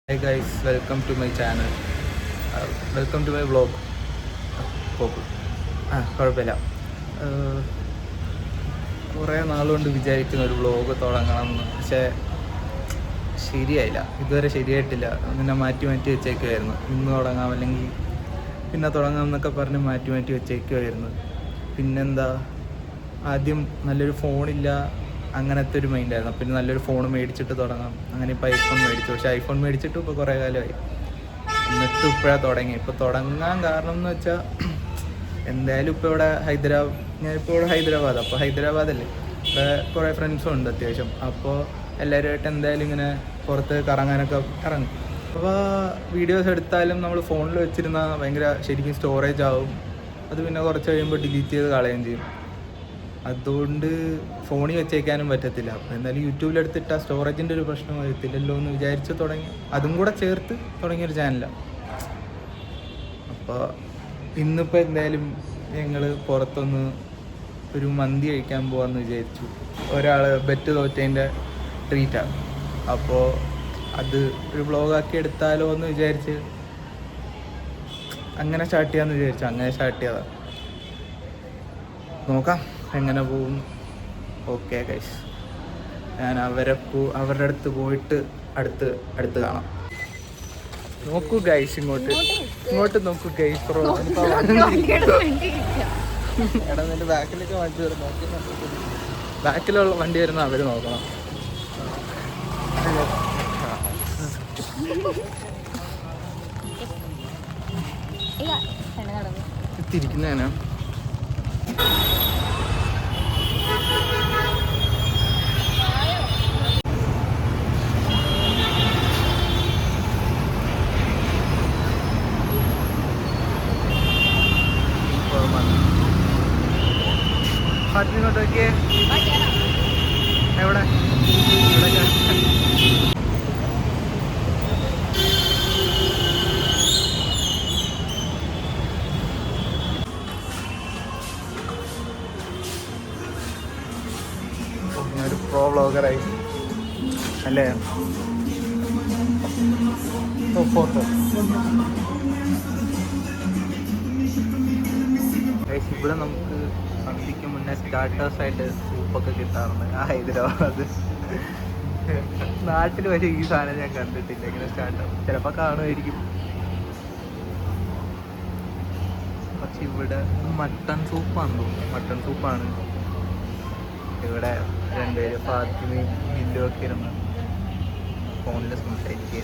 Hi guys, welcome to my channel. Welcome to my vlog. കുഴപ്പമില്ല. കുറേ നാളുകൊണ്ട് വിചാരിക്കുന്ന ഒരു വ്ളോഗ് തുടങ്ങണം എന്ന്, പക്ഷേ ശരിയായില്ല, ഇതുവരെ ശരിയായിട്ടില്ല. അങ്ങനെ മാറ്റി വെച്ചേക്കുമായിരുന്നു. ഇന്ന് തുടങ്ങാം അല്ലെങ്കിൽ പിന്നെ തുടങ്ങാം എന്നൊക്കെ പറഞ്ഞ് മാറ്റി വെച്ചേക്കുമായിരുന്നു. പിന്നെന്താ, ആദ്യം നല്ലൊരു ഫോണില്ല, അങ്ങനത്തെ ഒരു മൈൻഡായിരുന്നു. പിന്നെ നല്ലൊരു ഫോൺ മേടിച്ചിട്ട് തുടങ്ങാം, അങ്ങനെ ഇപ്പോൾ ഐഫോൺ മേടിച്ചു. പക്ഷേ ഐഫോൺ മേടിച്ചിട്ട് ഇപ്പോൾ കുറേ കാലമായി, എന്നിട്ടും ഇപ്പോഴാണ് തുടങ്ങി. ഇപ്പോൾ തുടങ്ങാൻ കാരണം എന്ന് വെച്ചാൽ, എന്തായാലും ഇപ്പോൾ ഇവിടെ ഞാനിപ്പോൾ ഇവിടെ ഹൈദരാബാദ്. അപ്പോൾ ഹൈദരാബാദല്ലേ, ഇവിടെ കുറേ ഫ്രണ്ട്സും ഉണ്ട് അത്യാവശ്യം. അപ്പോൾ എല്ലാവരുമായിട്ട് എന്തായാലും ഇങ്ങനെ പുറത്ത് കറങ്ങാനൊക്കെ ഇറങ്ങും. അപ്പോൾ വീഡിയോസ് എടുത്താലും നമ്മൾ ഫോണിൽ വെച്ചിരുന്നാൽ ഭയങ്കര ശരിക്കും സ്റ്റോറേജ് ആവും. അത് പിന്നെ കുറച്ച് കഴിയുമ്പോൾ ഡിലീറ്റ് ചെയ്ത് കളയുകയും ചെയ്യും. അതുകൊണ്ട് ഫോണിൽ വെച്ചേക്കാനും പറ്റത്തില്ല. അപ്പോൾ എന്തായാലും യൂട്യൂബിലെടുത്തിട്ട് ആ സ്റ്റോറേജിൻ്റെ ഒരു പ്രശ്നം വരത്തില്ലല്ലോ എന്ന് വിചാരിച്ച് തുടങ്ങി. അതും കൂടെ ചേർത്ത് തുടങ്ങിയൊരു ചാനലാണ്. അപ്പോൾ ഇന്നിപ്പോൾ എന്തായാലും ഞങ്ങൾ പുറത്തൊന്ന് ഒരു മന്തി കഴിക്കാൻ പോകാമെന്ന് വിചാരിച്ചു. ഒരാൾ ബെറ്റ് തോറ്റതിൻ്റെ ട്രീറ്റാണ്. അപ്പോൾ അത് ഒരു വ്ളോഗാക്കി എടുത്താലോ എന്ന് വിചാരിച്ച് അങ്ങനെ സ്റ്റാർട്ട് ചെയ്യാമെന്ന് വിചാരിച്ചു. അങ്ങനെ സ്റ്റാർട്ട് ചെയ്തതാണ്. നോക്കാം എങ്ങനെ പോകും. ഓക്കെ ഗൈസ്, ഞാൻ അവരുടെ അടുത്ത് പോയിട്ട് അടുത്ത് കാണാം. നോക്കൂ ഗൈസ്, ഇങ്ങോട്ട് നോക്കൂ ഗൈസ്. എടാ, നിന്റെ ബാക്കിലൊക്കെ വണ്ടി വരും, ബാക്കിലുള്ള വണ്ടി വരുന്ന അവർ നോക്കണം. തിരിക്കുന്നതിനാ ഇങ്ങോട്ട് നോക്കിയേ. എവിടെ ഒരു പ്രോ വ്ളോഗറായി അല്ലേ? ഫോട്ടോ ഇവിടെ നമുക്ക് സന്ധ്യയ്ക്ക് മുന്നേ സ്റ്റാർട്ടേഴ്സായിട്ട് സൂപ്പൊക്കെ കിട്ടാറുണ്ട്. ഹൈദരാബാദ് നാട്ടിൽ പക്ഷേ ഈ സാധനം ഞാൻ കണ്ടിട്ടില്ല. ഇങ്ങനെ സ്റ്റാർട്ടർ ചിലപ്പോൾ കാണുമായിരിക്കും. പക്ഷെ ഇവിടെ മട്ടൺ സൂപ്പാണെന്ന് തോന്നുന്നു. മട്ടൺ സൂപ്പാണ് ഇവിടെ. രണ്ടുപേര് ഫാത്തിമയും ഹിന്ദു ഒക്കെ ഇരുന്ന് ഫോണിൽ സംസാരിക്കുക.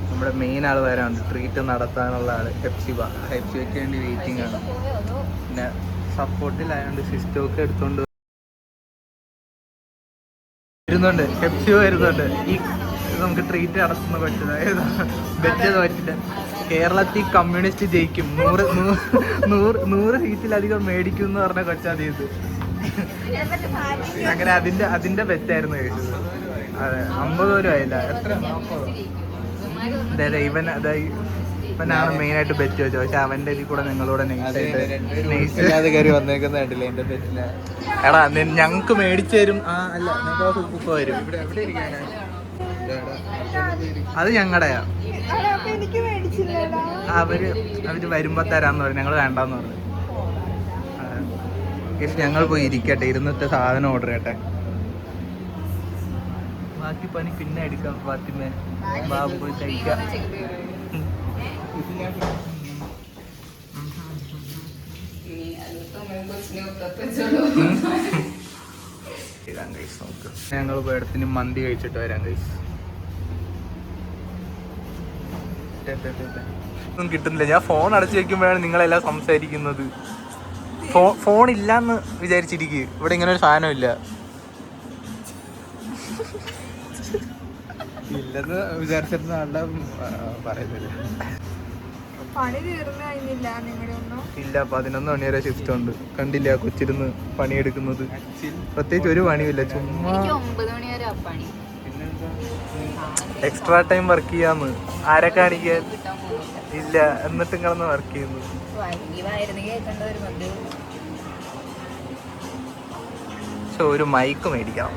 നമ്മുടെ മെയിൻ ആൾ വരാനുണ്ട്, ട്രീറ്റ് നടത്താനുള്ള ആൾ. ഹെപ്സിബയ്ക്ക് വേണ്ടി വെയിറ്റിംഗ് ആണ്. പിന്നെ സപ്പോർട്ടിലായതുകൊണ്ട് സിസ്റ്റമൊക്കെ എടുത്തുകൊണ്ട് വരുന്നുണ്ട്. ഹെപ്സി വരുന്നുണ്ട്. ഈ നമുക്ക് ട്രീറ്റ് നടത്തുന്ന കൊച്ചതായത് ബെറ്റ് തോറ്റിട്ട് കേരളത്തിൽ കമ്മ്യൂണിസ്റ്റ് ജയിക്കും, 100 സീറ്റിലധികം മേടിക്കും എന്ന് പറഞ്ഞ കൊച്ചാതീത്. അങ്ങനെ അതിന്റെ ബെറ്റായിരുന്നു കഴിച്ചത്. അതെ, 50 രൂപയില്ല, എത്ര 40. അതെ, ഇവനാണ് മെയിനായിട്ട് ബെറ്റ് വെച്ചത്. പക്ഷെ അവന്റെ ഇതിൽ കൂടെ നിങ്ങളൂടെ കയറി വന്നേക്കുന്ന കണ്ടില്ലേ എന്റെ ബെറ്റിന്. എടാ, ഞങ്ങക്ക് മേടിച്ചു തരും. അല്ല, നിങ്ങൾക്ക് സൂപ്പ് വരും. അത് ഞങ്ങളുടെയാ. അവര് വരുമ്പോ തരാന്ന് പറഞ്ഞു. ഞങ്ങൾ വേണ്ടാന്ന് പറഞ്ഞു. ഞങ്ങൾ പോയി ഇരിക്കട്ടെ, ഇരുന്നിട്ട് സാധനം ഓർഡർ ചെയ്യട്ടെ. ബാക്കി പണി പിന്നെ എടുക്കാം. ഫാത്തിമ ബാബു പോയി കഴിക്കാം. ഞങ്ങൾ പേടത്തിന് മന്തി കഴിച്ചിട്ട് വരാം ഗൈസ്. ഒന്നും കിട്ടുന്നില്ല. ഞാൻ ഫോൺ അടച്ചു വെക്കുമ്പോഴാണ് നിങ്ങളെല്ലാം സംസാരിക്കുന്നത്. ഫോൺ ഇല്ലാന്ന് വിചാരിച്ചിരിക്കുക. ഇവിടെ ഇങ്ങനെ ഒരു സാധനം ഇല്ല. ഇല്ലെന്ന് വിചാരിച്ചിരുന്ന ആളുടെ പറയുന്നില്ല. ഇല്ല, 11 മണി വരെ ഷിഫ്റ്റ് ഉണ്ട്. കണ്ടില്ല കൊച്ചിരുന്ന് പണിയെടുക്കുന്നത്. പ്രത്യേകിച്ച് ഒരു പണിയില്ല, ചുമ്മാ എക്സ്ട്രാ ടൈം വർക്ക് ചെയ്യാന്ന്. ആരെ കാണിക്കാൻ ഇല്ല, എന്നിട്ടും കിടന്ന് വർക്ക് ചെയ്യുന്നു. പക്ഷെ ഒരു മൈക്ക് മേടിക്കാം.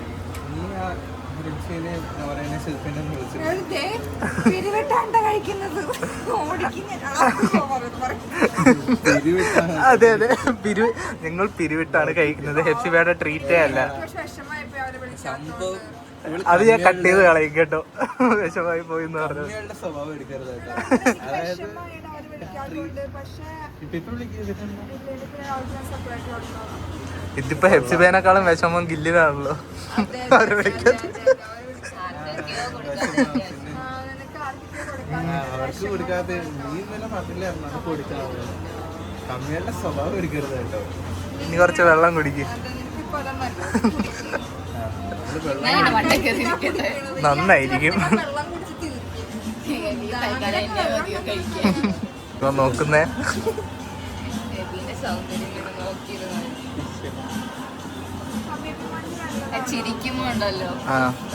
അതെ അതെ ഞങ്ങൾ പിരിവിട്ടാണ് കഴിക്കുന്നത്. ഹെപ്സിബയുടെ ട്രീറ്റേ അല്ല. അത് ഞാൻ കട്ട് ചെയ്ത് കളയും കേട്ടോ. വിഷമായി പോയി എന്ന് പറഞ്ഞു. സ്വഭാവം എടുക്കരുത് കേട്ടോ. അതായത് ഇതിപ്പോ ഹെപ്സിബേനേക്കാളും വിഷമം ഗില്ലിനാണല്ലോ. അവരെ വിളിക്കാത്ത അവർക്ക് കൊടുക്കാതെ നീ ഇന്നലെ പറഞ്ഞില്ലായിരുന്നു അത് കൊടുക്കാതെ. കമ്മിയുടെ സ്വഭാവം എടുക്കരുത് കേട്ടോ. ഇനി കുറച്ച് വെള്ളം കുടിക്കും. നന്നായിരിക്കും. നോക്കുന്നേ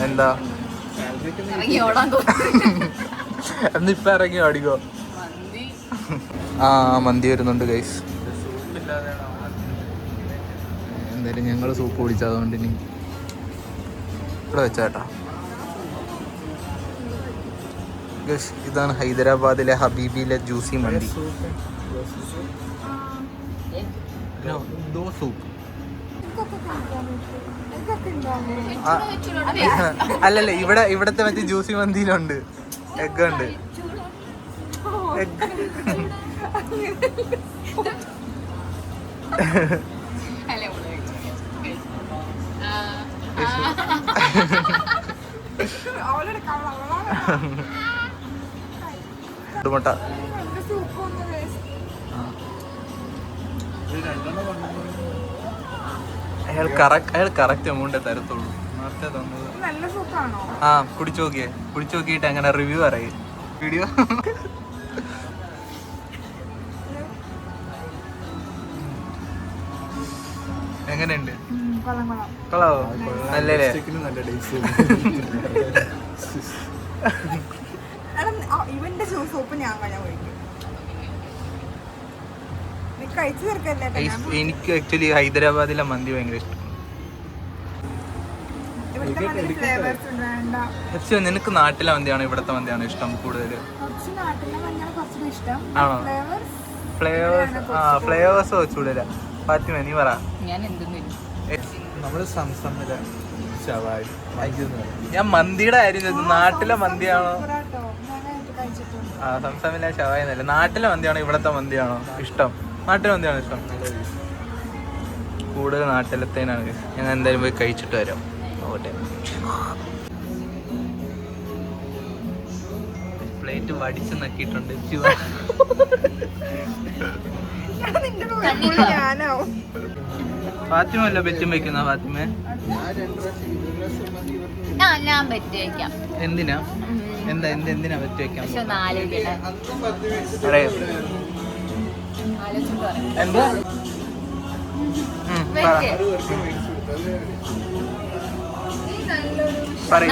എന്താ എന്നിപ്പ ഇറങ്ങി ഓടിക്കോ. ആ മന്തി വരുന്നുണ്ട് ഗൈസ്. എന്തായാലും ഞങ്ങള് സൂപ്പ് കുടിച്ചത് അതുകൊണ്ട് ഇനി ഇവിടെ വെച്ചാട്ടാ. ഇതാണ് ഹൈദരാബാദിലെ ഹബീബിയിലെ ജ്യൂസി മന്തി. സൂപ്പ് അല്ലല്ല ഇവിടത്തെ മറ്റേ ജ്യൂസി മന്തിയിലുണ്ട് എഗ് ഉണ്ട്. മുട്ട അയാൾ കറക്റ്റ് എമൗണ്ട് തരത്തുള്ളൂ. നേരത്തെ തന്നത് ആ കുടിച്ചു നോക്കിയിട്ട് അങ്ങനെ റിവ്യൂ പറയും. വീഡിയോ എങ്ങനെയുണ്ട്? കൊള്ളാവോ? നല്ലല്ലേ? എനിക്ക് ആക്ച്വലി ഹൈദരാബാദിലെ മന്തി ഭയങ്കര ഇഷ്ടം. നിനക്ക് നാട്ടിലെ മന്തിയാണോ ഇവിടത്തെ മന്തിയാണോ ഇഷ്ടം കൂടുതൽ? ആണോ? ഫ്ലേവേഴ്സ് വെച്ചൂടല. ഫാത്തിമ നീ പറ. നമ്മള് സംസമിലെ ഷവായി. ഞാൻ മന്തിയുടെ കാര്യം നാട്ടിലെ മന്തിയാണോ? ആ സംസമിലെ ഷവായി എന്നല്ല. നാട്ടിലെ മന്തിയാണോ ഇവിടത്തെ മന്തിയാണോ ഇഷ്ടം? നാട്ടിലെ മന്തിയാണോ ഇഷ്ടം? കൂടുതൽ നാട്ടിലത്തേനാണ്. ഞാൻ എന്തായാലും പോയി കഴിച്ചിട്ട് വരാം. പ്ലേറ്റ് വടിച്ച് നക്കിയിട്ടുണ്ട്. ഫാത്തിമ അല്ല ബെറ്റും വെക്കുന്ന? ഫാത്തിമ എന്തിനാ എന്തിനാ ബെറ്റ് വെക്കാൻ? എന്താ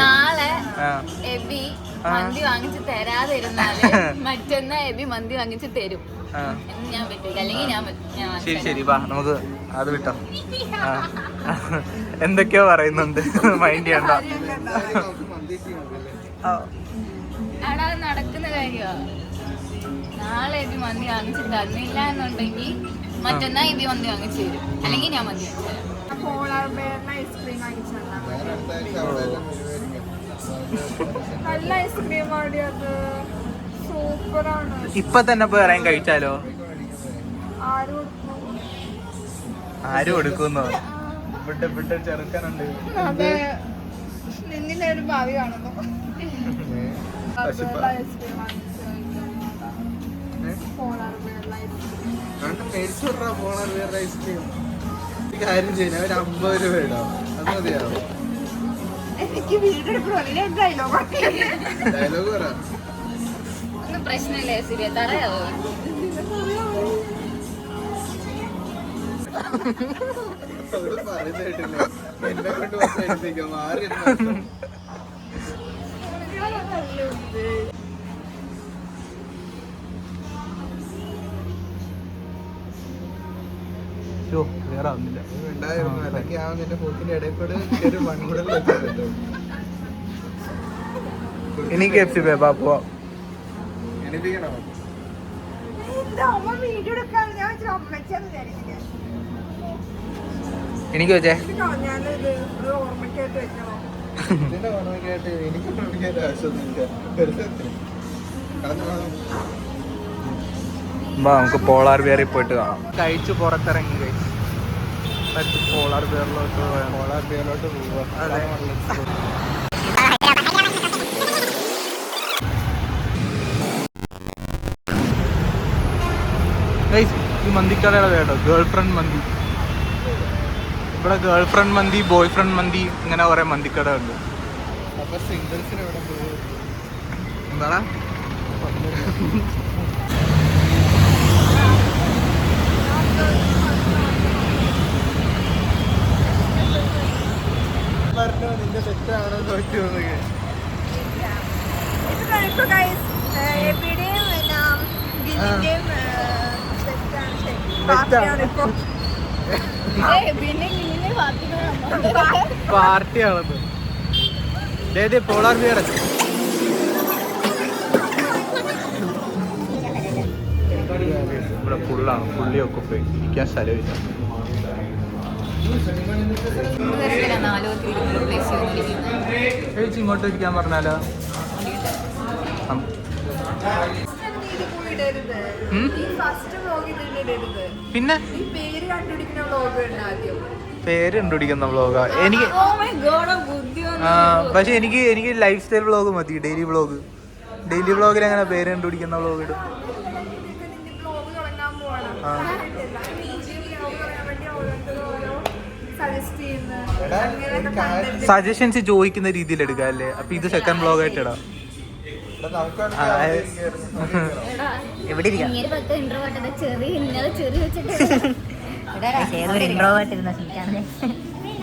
നാളെ എബി മന്തി വാങ്ങിച്ച് തരാതെ ഇരുന്നാല് മറ്റന്നാ എബി മന്തി വാങ്ങിച്ച് തരും. ഞാൻ പറ്റില്ല, അല്ലെങ്കിൽ ഞാൻ ശരി വാ നമുക്ക് അത് വിട്ടോ. എന്തൊക്കെയോ പറയുന്നുണ്ട്, മൈൻഡ് ചെയ്യണ്ട. അവിടെ നടക്കുന്ന കാര്യമാണ്. നാളെ എബി മന്തി വാങ്ങിച്ച് തന്നില്ല എന്നുണ്ടെങ്കിൽ മറ്റന്നാ എബി മന്തി വാങ്ങിച്ച് തരും, അല്ലെങ്കിൽ ഞാൻ മന്തി വാങ്ങിച്ചു തരാം. നല്ല ഐസ്ക്രീം ആടിയത് സൂപ്പറാണ്. ഇപ്പൊ തന്നെ പോയി ഇറങ്ങി കഴിച്ചാലോ? ആരും കൊടുക്കുന്നോ? ഇവിടെ ചെറുക്കനുണ്ട്. അതെ, നിന്നിലെ ഒരു ഭാവി കാണുന്നു. കാര്യം ചെയ്യാൻ ഒരു 50 രൂപ ഇടാം, അത് മതിയാവും. എനിക്ക് വീടെടുക്കണോ? ഡയലോഗ് പറ. ഒന്നും പ്രശ്നമില്ലേ സിരിയ, തറയാവോ? പറയുന്ന കേട്ടില്ല, എന്നെ കൊണ്ട് എഴുതിക്കാം. മാറി എനിക്ക് KFC പോവാ പോവാം. അമ്മ വീഡിയോ എടുക്കാൻ ഞാൻ വെച്ചാൽ അമ്മച്ചാന്ന് വിചാരിക്കില്ല. എനിക്ക് വെച്ചേ ഞാനിത് ഒരു ഓർമ്മയ്ക്കായിട്ട് വെക്കണം. നമുക്ക് പോളാർ ബിയറിൽ പോയിട്ട് കാണാം. കഴിച്ച് പുറത്തിറങ്ങി കഴിച്ചു പോളാർ ബിയറിലോട്ട് പോവാം. ഈ മന്തിക്കടയുടെ കേട്ടോ ഗേൾ ഫ്രണ്ട് മന്തി. ഇവിടെ ഗേൾ ഫ്രണ്ട് മന്തി, ബോയ് ഫ്രണ്ട് മന്തി, ഇങ്ങനെ കുറെ മന്തിക്കട ഉണ്ട്. എന്താടാ നിന്റെ സെറ്റാണോ തോറ്റു ഇപ്പൊ ഗൈസ് എപ്പിയുടെയും ഗില്ലിന്റെയും പാർട്ടിയാണ് ഇപ്പൊ. പിന്നെ ഇങ്ങനെ പാർട്ടിയാണത്. പോളാർ ബിയർ ഇവിടെ ഫുള്ളാണ്. പുള്ളിയൊക്കെ പോയി ഇരിക്കാൻ സ്ഥലമില്ല. ചേച്ചി ഇങ്ങോട്ട് ഇരിക്കാൻ പറഞ്ഞാലോ? പിന്നെ പേര് കണ്ടുപിടിക്കുന്ന വ്ളോഗാ എനിക്ക്. പക്ഷെ എനിക്ക് ലൈഫ് സ്റ്റൈൽ വ്ളോഗ് മതി. ഡെയിലി വ്ളോഗിൽ അങ്ങനെ പേര് കണ്ടുപിടിക്കുന്ന വ്ളോഗ് ഇടും. സജഷൻസ് ചോദിക്കുന്ന രീതിയിൽ എടുക്കാം അല്ലേ? അപ്പൊ ഇത് സെക്കൻഡ് വ്ളോഗ് ആയിട്ട് ഇടാം. എവിടെ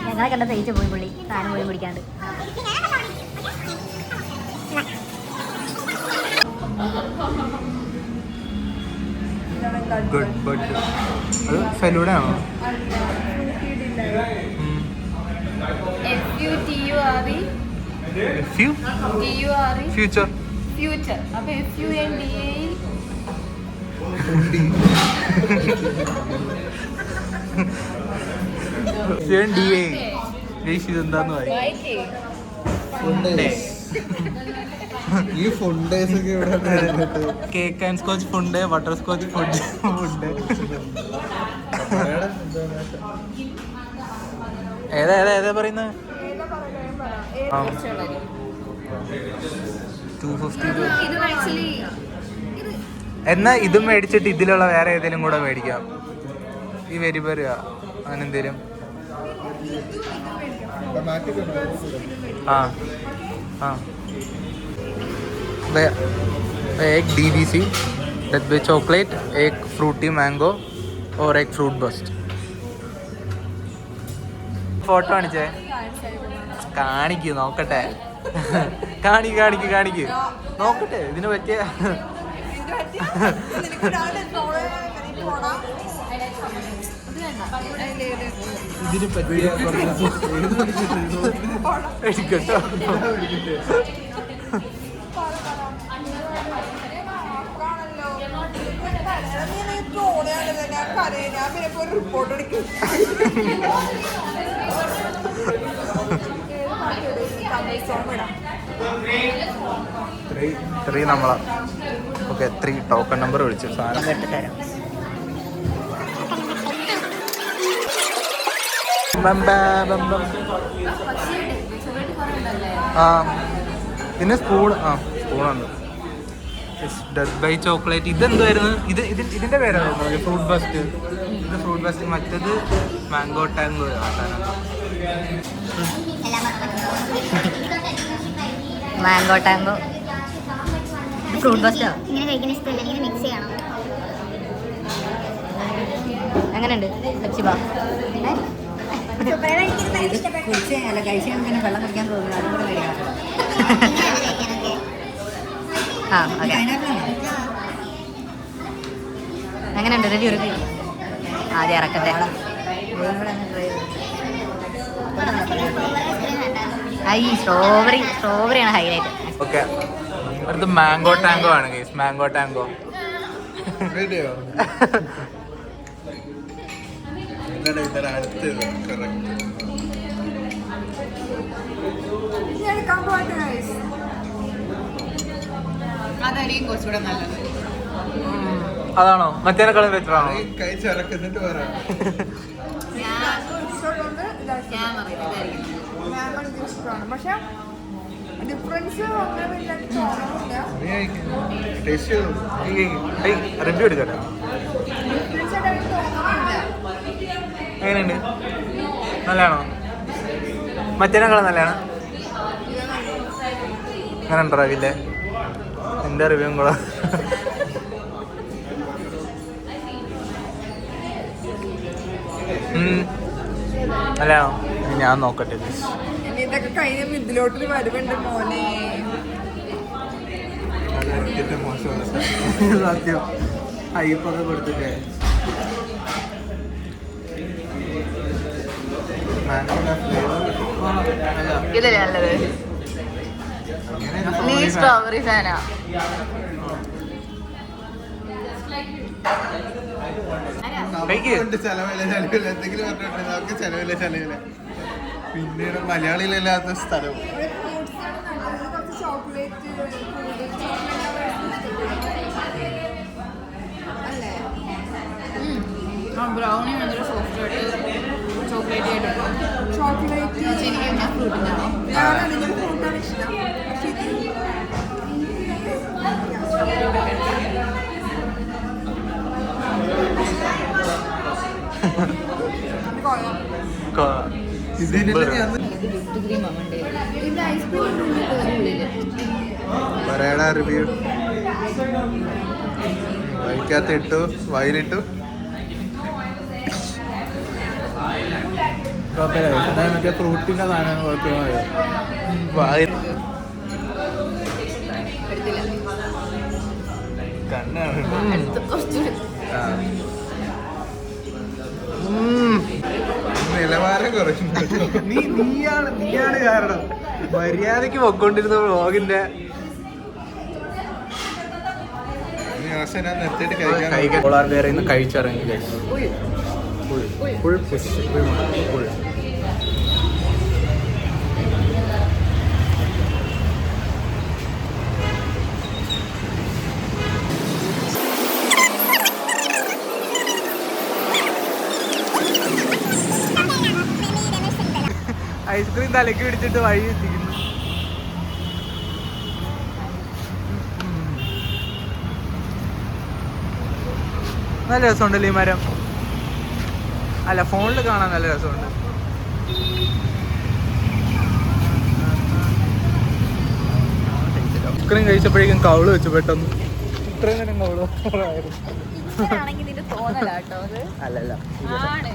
ഞങ്ങളെ കണ്ട തയ്ച്ചു പോയി പുള്ളി താനും പോയി പിടിക്കാണ്ട്. ഗുഡ് ബട്ട് അത് ഫെലൂഡ ആണോ? ഫ്യൂച്ചർ അപ്പൊ FUNDA ഇതെന്താന്ന് വായിക്കേ. ഈ ഫുണ്ടേസ് ഒക്കെ ഇവിടെ കേക്ക് ആൻഡ് സ്കോച്ച് ഫുണ്ട്, ബട്ടർ സ്കോച്ച് ഫുഡ്. ഏതാ പറയുന്നത്? 250. എന്നാ ഇതും മേടിച്ചിട്ട് ഇതിലുള്ള വേറെ ഏതെങ്കിലും കൂടെ മേടിക്കാം. ഈ വെരി പറയുക അങ്ങനെ എന്തേലും. एक DBC that with chocolate, एक fruity mango और एक fruit burst. ഫോട്ടോ കാണിച്ചേ. കാണിക്കൂ നോക്കട്ടെ. കാണിക്കൂ നോക്കട്ടെ. ഇതിന് പറ്റിയ ഇതിന് പറ്റിയ എടുക്കട്ടോ. റിപ്പോർട്ട് എടുക്കും. ത്രീ നമ്മളാ. ഓക്കെ 3 ടോക്കൺ നമ്പർ വിളിച്ചു. സാധനം പിന്നെ സ്പൂണുണ്ട്. Death by chocolate. ഇതെന്തായിരുന്നു? ഇതിന്റെ പേരായിരുന്നു ഫ്രൂട്ട് ബസ്റ്റ്. ഇത് ഫ്രൂട്ട് ബസ്റ്റ്. മറ്റേത് mango tango. Mango tango fruit ബസ്റ്റോ. ഇങ്ങനെ കഴിക്കുന്ന ഇഷ്ടമല്ല, ഇങ്ങനെ മിക്സ് ചെയ്യണം. എങ്ങനെയുണ്ട് പെപ്സി ബാർ? കഴിച്ചാൽ പിന്നെ വെള്ളം കുടിക്കാൻ തോന്നുന്നു. അതുകൊണ്ട് കഴിക്കണം. എങ്ങനെയുണ്ട്? റിവ്യൂ ആദ്യം ഇറക്കട്ടെ. സ്ട്രോബെറിയാണ് ഹൈലൈറ്റ്. ഓക്കെ അടുത്ത് മാംഗോ ടാങ്കോ ആണ് ഗൈസ്. മാംഗോ ടാങ്കോ എടുക്കാൻ പോകട്ടെ guys. അതായിരിക്കും കുറച്ചുകൂടെ നല്ലത്. അതാണോ? മറ്റേനേക്കാളും ബെറ്ററാണോ? ഞാൻ ഇഷ്ടമുള്ളത് ഇതാക്കി. ഞാൻ പറയുന്നത് ഇതായിരിക്കും. മാംഗോ എനിക്ക് ഇഷ്ടമാണ്. പക്ഷെ ഡിഫറൻസ് അങ്ങനെ വലിയ തോന്നുന്നില്ല. റിവ്യൂ എടുക്കട്ടെ. ഡിഫറൻസ് ആയിട്ട് എനിക്ക് തോന്നുന്നില്ല. എങ്ങനെയുണ്ട്? നല്ലതാണോ? മറ്റേനേക്കാളും നല്ലതാണ്. അങ്ങനെ ഉണ്ടോ ഇല്ലേ? എൻ്റെ റിവ്യൂ കൂടെ നല്ലതാണോ? ഞാൻ നോക്കട്ടെ. ഇനി ഇതൊക്കെ കഴിഞ്ഞ ഇതിലോട്ടൊരു വരവുണ്ട് മോനെ. സത്യം ഹൈപ്പൊക്കെ കൊടുത്തിട്ടേ. ഇതല്ലേ നല്ലത്? നീ സ്ട്രോബെറി ഫാനാ? പിന്നീട് മലയാളിയിലല്ലാത്ത സ്ഥലവും ചോക്ലേറ്റ് അല്ലേ? ബ്രൗണി ഭയങ്കര സോഫ്റ്റ് ആയിട്ട് ചോക്ലേറ്റ് ആയിട്ട് ചോക്ലേറ്റ് ശരിക്കും ഞാൻ ഫ്രൂട്ടിൻ്റെ ഞാൻ അതിൻ്റെ ഫ്രൂട്ടാണ് ഇഷ്ടം. പക്ഷെ ഇത് കൊള്ളാം. വിത്ത് ക്രീം ആവണ്ടേ? ഇത് ഐസ്ക്രീം ഉള്ളിൽ പറയടാ റിവ്യൂ. വൈക്കകത്ത് ഇട്ടു, വയലിട്ടു. മറ്റേ ഫ്രൂട്ടിൻ്റെ സാധനം കുഴപ്പമില്ല. എടുത്തില്ല. കണ്ണാണ് അടുത്ത കുറച്ച് നിലവാരം കുറയ്ക്കുന്നു. നീയാണ് കാരണം. മര്യാദക്ക് പൊക്കോണ്ടിരുന്ന വ്ളോഗിന്റെ നിർത്തിയിട്ട് കഴിക്കാൻ പോളാർ ബെയറിൽ നിന്ന് കഴിച്ചിറങ്ങി. Full push full. ഐസ്ക്രീം തലക്ക് പിടിച്ചിട്ട് വഴി എത്തിക്കുന്നു. നല്ല രസമുണ്ടല്ലോ ഈ മരം. അല്ല, ഫോണിൽ കാണാൻ നല്ല രസമുണ്ട്. ഐസ്ക്രീം കഴിച്ചപ്പോഴേക്കും കൗള് വെച്ചു പെട്ടെന്ന്. ഇത്രയും നേരം കൗള് നിന്റെ തോന്നലാട്ടോ അത്. അല്ലല്ല, ആണ്.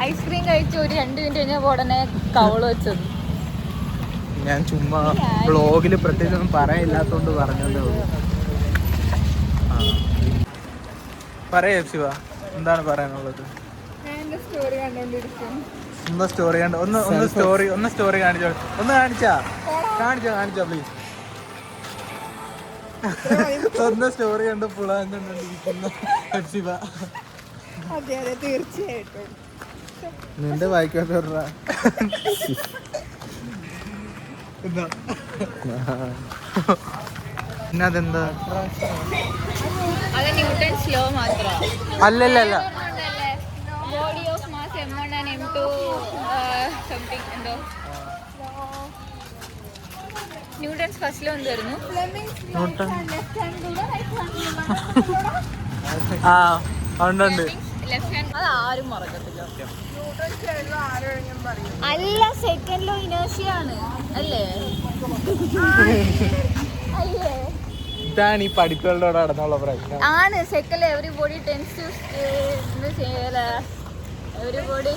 ഐസ്ക്രീം കഴിച്ച് ഒരു 2 മിനിറ്റ് കഴിഞ്ഞപ്പോൾ ഉടനെ കവള് വെച്ചത്. ഞാൻ ചുമ്മാ വ്ളോഗിൽ പ്രത്യേകിച്ചൊന്നും പറയാനില്ലാത്തോണ്ട് പറഞ്ഞതേ ഉള്ളൂ. പറയാ ശിവ, എന്താണ് പറയാനുള്ളത്? ഞാൻ എൻ്റെ സ്റ്റോറി കണ്ടോണ്ടിരിക്കും. ഒന്ന് സ്റ്റോറി കണ്ടോ? ഒന്ന് സ്റ്റോറി കാണിച്ചോ. ഒന്ന് കാണിച്ചോ പ്ലീസ്. ഒന്ന് സ്റ്റോറി കണ്ട് പുളാണ്ടിരിക്കുന്ന ശിവ. അതെ അതെ, തീർച്ചയായിട്ടും. നിന്റെ വായിക്കാത്ത പിന്നെ അതെന്താ? അത് ന്യൂട്ടൺ സ്ലോ മാത്രമാണ്. അല്ലല്ല, body of mass M1 and M2 something എന്തോ. ന്യൂട്ടൺസ് ഫസ്റ്റ് ലോ എന്തായിരുന്നു? ആ ഉണ്ട്. Left hand. അത് ആരും മറക്കത്തില്ല. ന്യൂട്ടൺ ചേർന്ന് ആരോടെങ്കിലും പറയും. അല്ല, സെക്കൻഡ് ലോ ഇനേഴ്ഷ്യാണ് അല്ലേ? അല്ലേ? ഇതാണ് ഈ പഠിപ്പുകളോട് നടന്നുള്ള പ്രശ്നം. ആണ്. Second everybody tends to everybody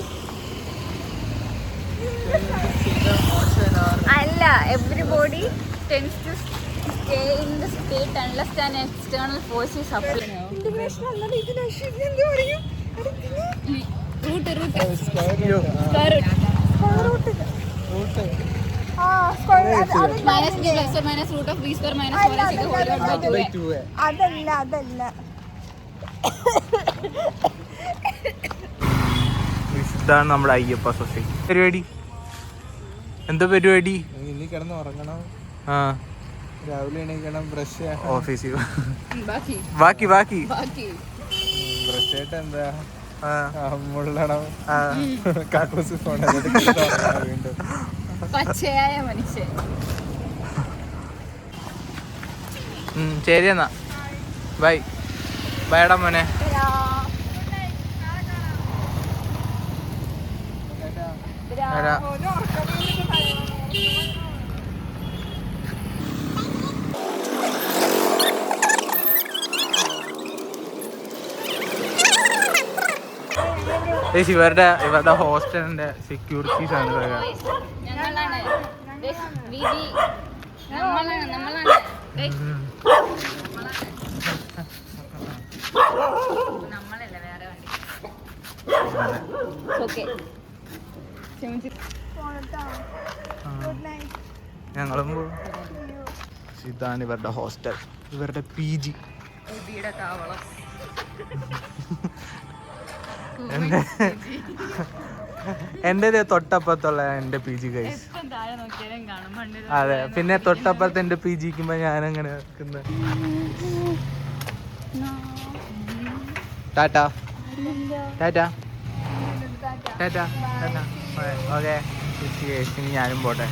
അല്ല, everybody tends to stay in the state unless an external force is apply. Integration അല്ലാതെ ഇതിന് എന്ത് പറയും? Root A square minus B plus minus root of B square minus 4ac whole by 2. അതല്ല ഇതാണ് നമ്മുടെ Ayyappa society. പരിപാടി എന്താ പരിപാടി? ഇനി കിടന്ന് ഉറങ്ങണം, ആ രാവിലെ എണീക്കണം, ബ്രഷ് ഓഫീസിൽ ബാക്കി ബാക്കി ബാക്കി ബാക്കി ബ്രഷ് ആയിട്ട് എന്താ ആ മുള്ളണം, ആ കാക്കൂസ് പോണം, വീണ്ടും പച്ചയായ മനുഷ്യൻ. ശരി എന്നാ ബൈ ബൈടാ മോനെ. വരാ. ഇവരുടെ ഹോസ്റ്റലിന്റെ സെക്യൂരിറ്റീസ് ആണ് ഇവര്. ഞങ്ങളാണ് വിധി, നമ്മളാണ് നമ്മളല്ല വേറെ വണ്ടി. ഓക്കെ ഞങ്ങളും ഇതാണ് ഇവരുടെ ഹോസ്റ്റൽ, ഇവരുടെ PG. വിധിയുടെ താവളം. എൻ്റെ തൊട്ടപ്പുറത്തുള്ള എൻ്റെ PG ഗൈസ്. എപ്പം താഴെ നോക്കിയാലും കാണും മണ്ണിൽ. അതെ, പിന്നെ തൊട്ടപ്പുറത്ത് എൻ്റെ PG ക്കുമ്പോ ഞാനങ്ങനെ നിൽക്കുന്നത്. ടാറ്റാ ടാറ്റാ ടാറ്റാ ടാറ്റാ. ഓക്കെ, ഇനി ഞാനും പോട്ടെ.